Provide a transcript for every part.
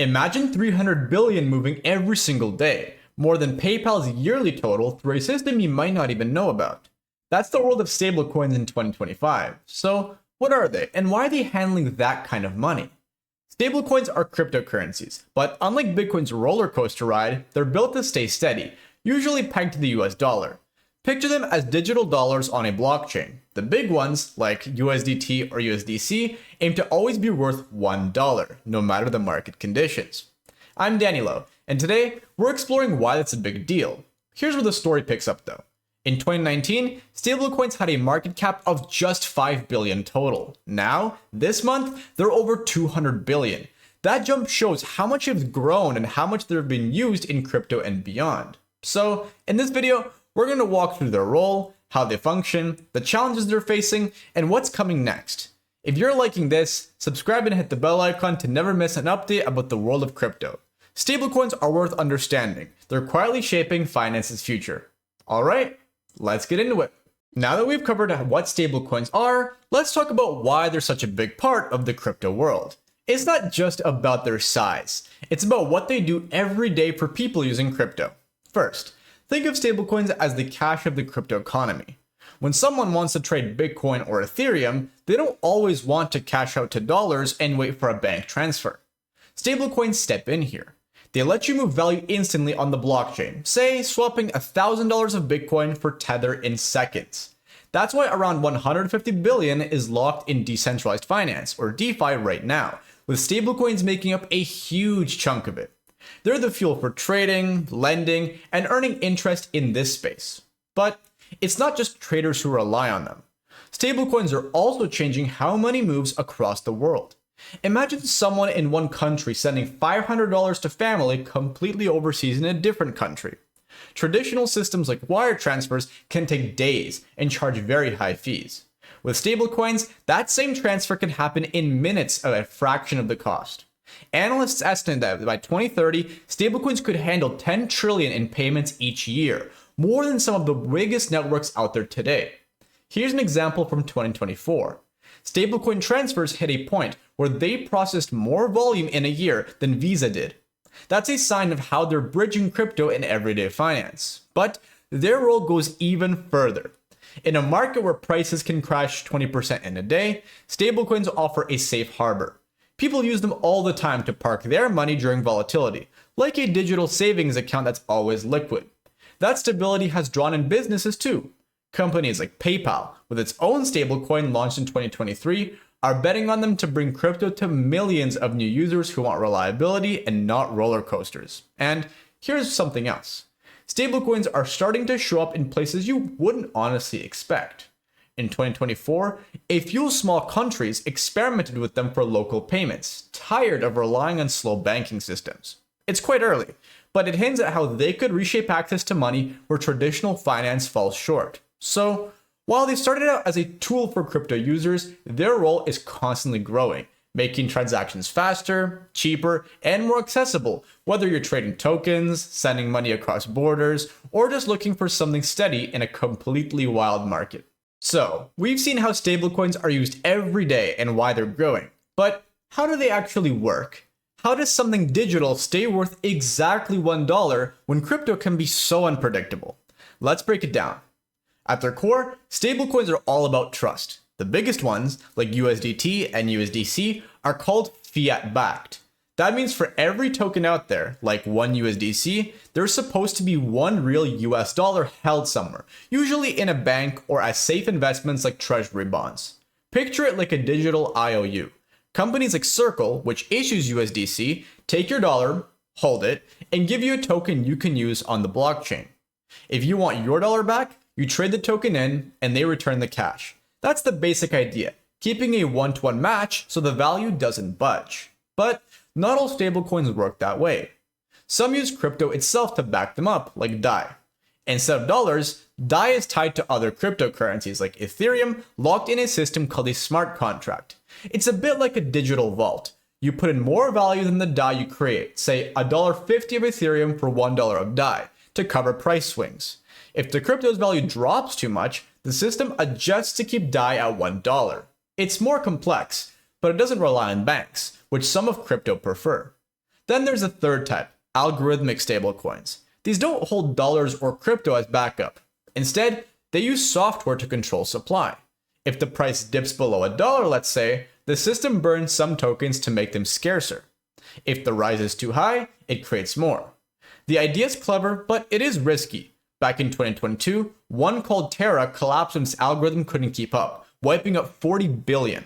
Imagine 300 billion moving every single day, more than PayPal's yearly total through a system you might not even know about. That's the world of stablecoins in 2025. So, what are they, and why are they handling that kind of money? Stablecoins are cryptocurrencies, but unlike Bitcoin's roller coaster ride, they're built to stay steady, usually pegged to the US dollar. Picture them as digital dollars on a blockchain. The big ones, like USDT or USDC, aim to always be worth $1, no matter the market conditions. I'm Danilo, and today we're exploring why that's a big deal. Here's where the story picks up though. In 2019, stablecoins had a market cap of just 5 billion total. Now, this month, they're over 200 billion. That jump shows how much they've grown and how much they've been used in crypto and beyond. So, in this video, we're going to walk through their role, how they function, the challenges they're facing, and what's coming next. If you're liking this, subscribe and hit the bell icon to never miss an update about the world of crypto. Stablecoins are worth understanding. They're quietly shaping finance's future. Alright, let's get into it. Now that we've covered what stablecoins are, let's talk about why they're such a big part of the crypto world. It's not just about their size. It's about what they do every day for people using crypto. First, think of stablecoins as the cash of the crypto economy. When someone wants to trade Bitcoin or Ethereum, they don't always want to cash out to dollars and wait for a bank transfer. Stablecoins step in here. They let you move value instantly on the blockchain, say swapping $1,000 of Bitcoin for Tether in seconds. That's why around 150 billion is locked in decentralized finance, or DeFi right now, with stablecoins making up a huge chunk of it. They're the fuel for trading, lending, and earning interest in this space. But it's not just traders who rely on them. Stablecoins are also changing how money moves across the world. Imagine someone in one country sending $500 to family completely overseas in a different country. Traditional systems like wire transfers can take days and charge very high fees. With stablecoins, that same transfer can happen in minutes at a fraction of the cost. Analysts estimate that by 2030, stablecoins could handle 10 trillion in payments each year, more than some of the biggest networks out there today. Here's an example from 2024. Stablecoin transfers hit a point where they processed more volume in a year than Visa did. That's a sign of how they're bridging crypto and everyday finance. But their role goes even further. In a market where prices can crash 20% in a day, stablecoins offer a safe harbor. People use them all the time to park their money during volatility, like a digital savings account that's always liquid. That stability has drawn in businesses too. Companies like PayPal, with its own stablecoin launched in 2023, are betting on them to bring crypto to millions of new users who want reliability and not roller coasters. And here's something else. Stablecoins are starting to show up in places you wouldn't honestly expect. In 2024, a few small countries experimented with them for local payments, tired of relying on slow banking systems. It's quite early, but it hints at how they could reshape access to money where traditional finance falls short. So, while they started out as a tool for crypto users, their role is constantly growing, making transactions faster, cheaper, and more accessible, whether you're trading tokens, sending money across borders, or just looking for something steady in a completely wild market. So, we've seen how stablecoins are used every day and why they're growing. But how do they actually work? How does something digital stay worth exactly $1 when crypto can be so unpredictable? Let's break it down. At their core, stablecoins are all about trust. The biggest ones, like USDT and USDC, are called fiat-backed. That means for every token out there, like one USDC, there's supposed to be one real US dollar held somewhere, usually in a bank or as safe investments like Treasury bonds. Picture it like a digital IOU. Companies like Circle, which issues USDC, take your dollar, hold it, and give you a token you can use on the blockchain. If you want your dollar back, you trade the token in, and they return the cash. That's the basic idea, keeping a one-to-one match so the value doesn't budge. But not all stablecoins work that way. Some use crypto itself to back them up, like DAI. Instead of dollars, DAI is tied to other cryptocurrencies like Ethereum, locked in a system called a smart contract. It's a bit like a digital vault. You put in more value than the DAI you create, say $1.50 of Ethereum for $1 of DAI, to cover price swings. If the crypto's value drops too much, the system adjusts to keep DAI at $1. It's more complex, but it doesn't rely on banks, which some of crypto prefer. Then there's a third type, algorithmic stablecoins. These don't hold dollars or crypto as backup. Instead, they use software to control supply. If the price dips below $1, let's say, the system burns some tokens to make them scarcer. If the rise is too high, it creates more. The idea is clever, but it is risky. Back in 2022, one called Terra collapsed when its algorithm couldn't keep up, wiping out 40 billion.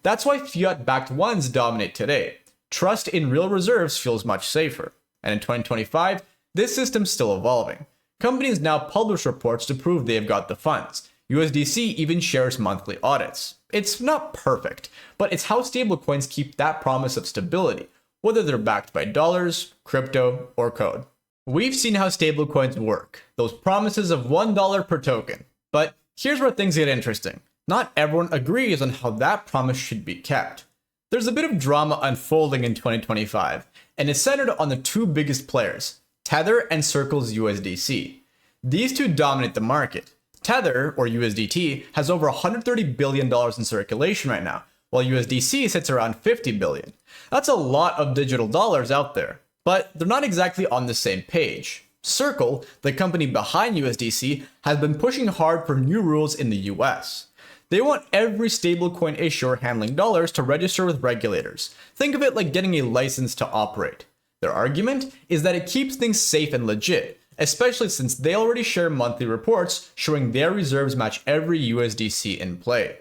That's why fiat-backed ones dominate today. Trust in real reserves feels much safer. And in 2025, this system's still evolving. Companies now publish reports to prove they've got the funds. USDC even shares monthly audits. It's not perfect, but it's how stablecoins keep that promise of stability, whether they're backed by dollars, crypto, or code. We've seen how stablecoins work, those promises of $1 per token. But here's where things get interesting. Not everyone agrees on how that promise should be kept. There's a bit of drama unfolding in 2025, and it's centered on the two biggest players, Tether and Circle's USDC. These two dominate the market. Tether, or USDT, has over $130 billion in circulation right now, while USDC sits around $50 billion. That's a lot of digital dollars out there, but they're not exactly on the same page. Circle, the company behind USDC, has been pushing hard for new rules in the US. They want every stablecoin issuer handling dollars to register with regulators. Think of it like getting a license to operate. Their argument is that it keeps things safe and legit, especially since they already share monthly reports showing their reserves match every USDC in play.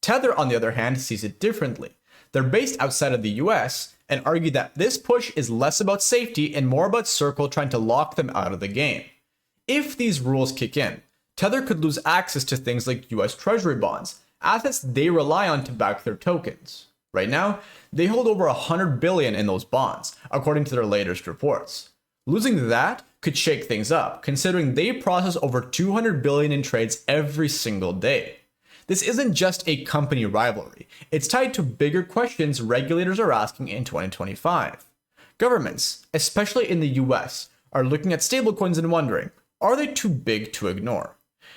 Tether, on the other hand, sees it differently. They're based outside of the US and argue that this push is less about safety and more about Circle trying to lock them out of the game. If these rules kick in, Tether could lose access to things like US Treasury bonds, assets they rely on to back their tokens. Right now, they hold over $100 billion in those bonds, according to their latest reports. Losing that could shake things up, considering they process over $200 billion in trades every single day. This isn't just a company rivalry, it's tied to bigger questions regulators are asking in 2025. Governments, especially in the US, are looking at stablecoins and wondering, are they too big to ignore?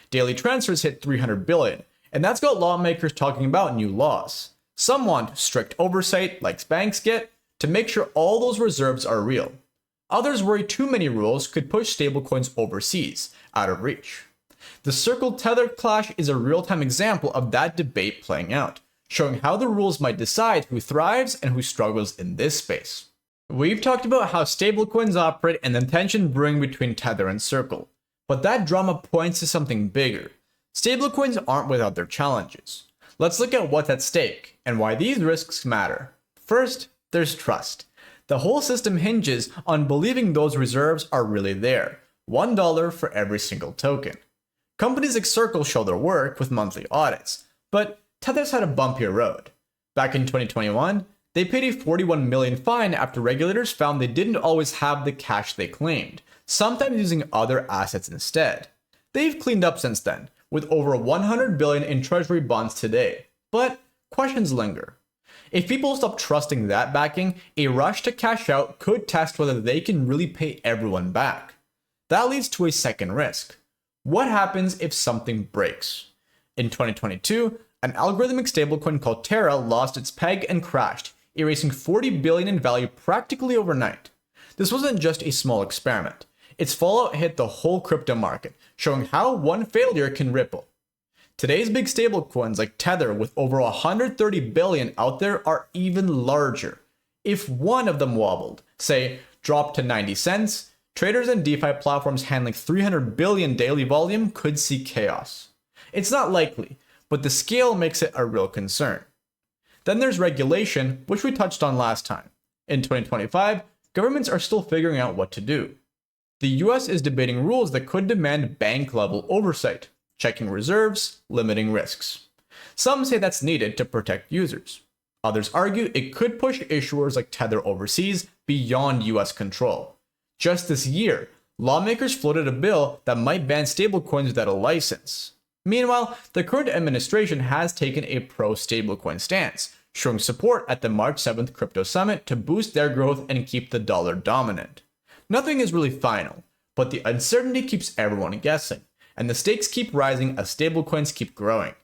Daily transfers hit $300 billion, and that's got lawmakers talking about new laws. Some want strict oversight, like banks get, to make sure all those reserves are real. Others worry too many rules could push stablecoins overseas, out of reach. The Circle-Tether clash is a real-time example of that debate playing out, showing how the rules might decide who thrives and who struggles in this space. We've talked about how stablecoins operate and the tension brewing between Tether and Circle, but that drama points to something bigger. Stablecoins aren't without their challenges. Let's look at what's at stake and why these risks matter. First, there's trust. The whole system hinges on believing those reserves are really there, $1 for every single token. Companies like Circle show their work with monthly audits, but Tether's had a bumpier road. Back in 2021, they paid a $41 million fine after regulators found they didn't always have the cash they claimed, sometimes using other assets instead. They've cleaned up since then, with over $100 billion in Treasury bonds today, but questions linger. If people stop trusting that backing, a rush to cash out could test whether they can really pay everyone back. That leads to a second risk. What happens if something breaks? In 2022, an algorithmic stablecoin called Terra lost its peg and crashed, erasing $40 billion in value practically overnight. This wasn't just a small experiment. Its fallout hit the whole crypto market, showing how one failure can ripple. Today's big stablecoins like Tether with over $130 billion out there are even larger. If one of them wobbled, say dropped to 90 cents, traders and DeFi platforms handling $300 billion daily volume could see chaos. It's not likely, but the scale makes it a real concern. Then there's regulation, which we touched on last time. In 2025, governments are still figuring out what to do. The US is debating rules that could demand bank-level oversight, checking reserves, limiting risks. Some say that's needed to protect users. Others argue it could push issuers like Tether overseas beyond US control. Just this year, lawmakers floated a bill that might ban stablecoins without a license. Meanwhile, the current administration has taken a pro-stablecoin stance, showing support at the March 7th Crypto Summit to boost their growth and keep the dollar dominant. Nothing is really final, but the uncertainty keeps everyone guessing, and the stakes keep rising as stablecoins keep growing.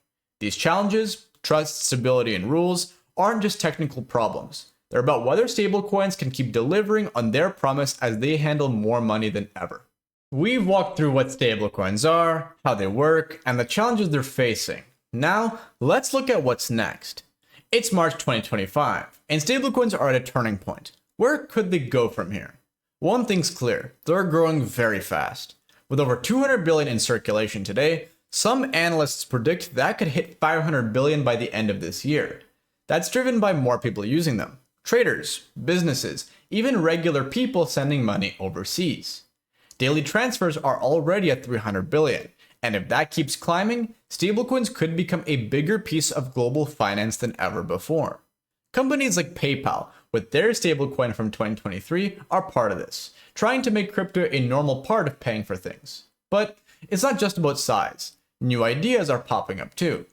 These challenges, trust, stability, and rules, aren't just technical problems. They're about whether stablecoins can keep delivering on their promise as they handle more money than ever. We've walked through what stablecoins are, how they work, and the challenges they're facing. Now, let's look at what's next. It's March 2025, and stablecoins are at a turning point. Where could they go from here? One thing's clear, they're growing very fast. With over 200 billion in circulation today, some analysts predict that could hit 500 billion by the end of this year. That's driven by more people using them. Traders, businesses, even regular people sending money overseas. Daily transfers are already at 300 billion, and if that keeps climbing, stablecoins could become a bigger piece of global finance than ever before. Companies like PayPal, with their stablecoin from 2023, are part of this, trying to make crypto a normal part of paying for things. But it's not just about size. New ideas are popping up too.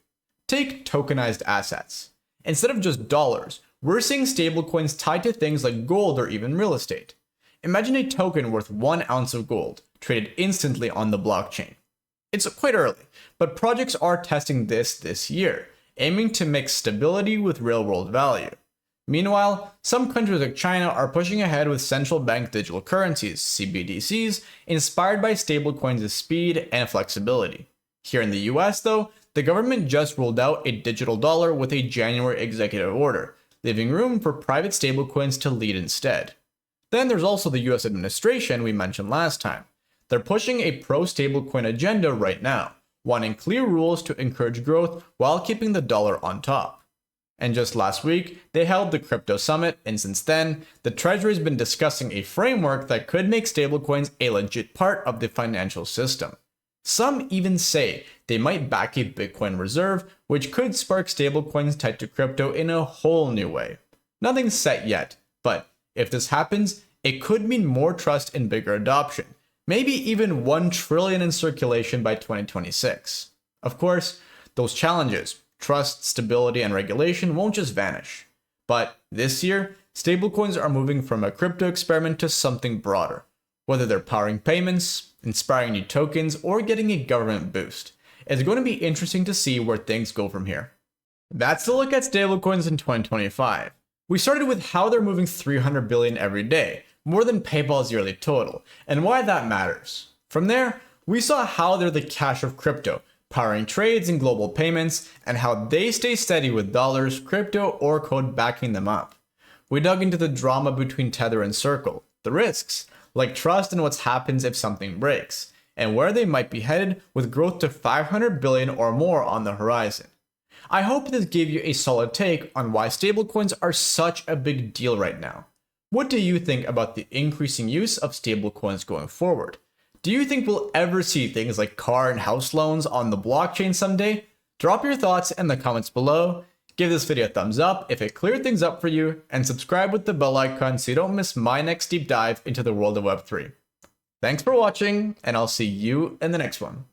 Take tokenized assets. Instead of just dollars, we're seeing stablecoins tied to things like gold or even real estate. Imagine a token worth 1 ounce of gold, traded instantly on the blockchain. It's quite early, but projects are testing this year, aiming to mix stability with real-world value. Meanwhile, some countries like China are pushing ahead with central bank digital currencies, CBDCs, inspired by stablecoins' speed and flexibility. Here in the US, though, the government just rolled out a digital dollar with a January executive order, leaving room for private stablecoins to lead instead. Then there's also the US administration we mentioned last time. They're pushing a pro-stablecoin agenda right now, wanting clear rules to encourage growth while keeping the dollar on top. And just last week, they held the Crypto Summit, and since then, the Treasury has been discussing a framework that could make stablecoins a legit part of the financial system. Some even say they might back a Bitcoin reserve, which could spark stablecoins tied to crypto in a whole new way. Nothing's set yet, but if this happens, it could mean more trust and bigger adoption, maybe even 1 trillion in circulation by 2026. Of course, those challenges, trust, stability, and regulation won't just vanish. But this year, stablecoins are moving from a crypto experiment to something broader. Whether they're powering payments, inspiring new tokens, or getting a government boost, it's going to be interesting to see where things go from here. That's the look at stablecoins in 2025. We started with how they're moving 300 billion every day, more than PayPal's yearly total, and why that matters. From there, we saw how they're the cash of crypto, powering trades and global payments, and how they stay steady with dollars, crypto, or code backing them up. We dug into the drama between Tether and Circle, the risks, like trust and what happens if something breaks, and where they might be headed with growth to 500 billion or more on the horizon. I hope this gave you a solid take on why stablecoins are such a big deal right now. What do you think about the increasing use of stablecoins going forward? Do you think we'll ever see things like car and house loans on the blockchain someday? Drop your thoughts in the comments below. Give this video a thumbs up if it cleared things up for you, and subscribe with the bell icon so you don't miss my next deep dive into the world of Web3. Thanks for watching, and I'll see you in the next one.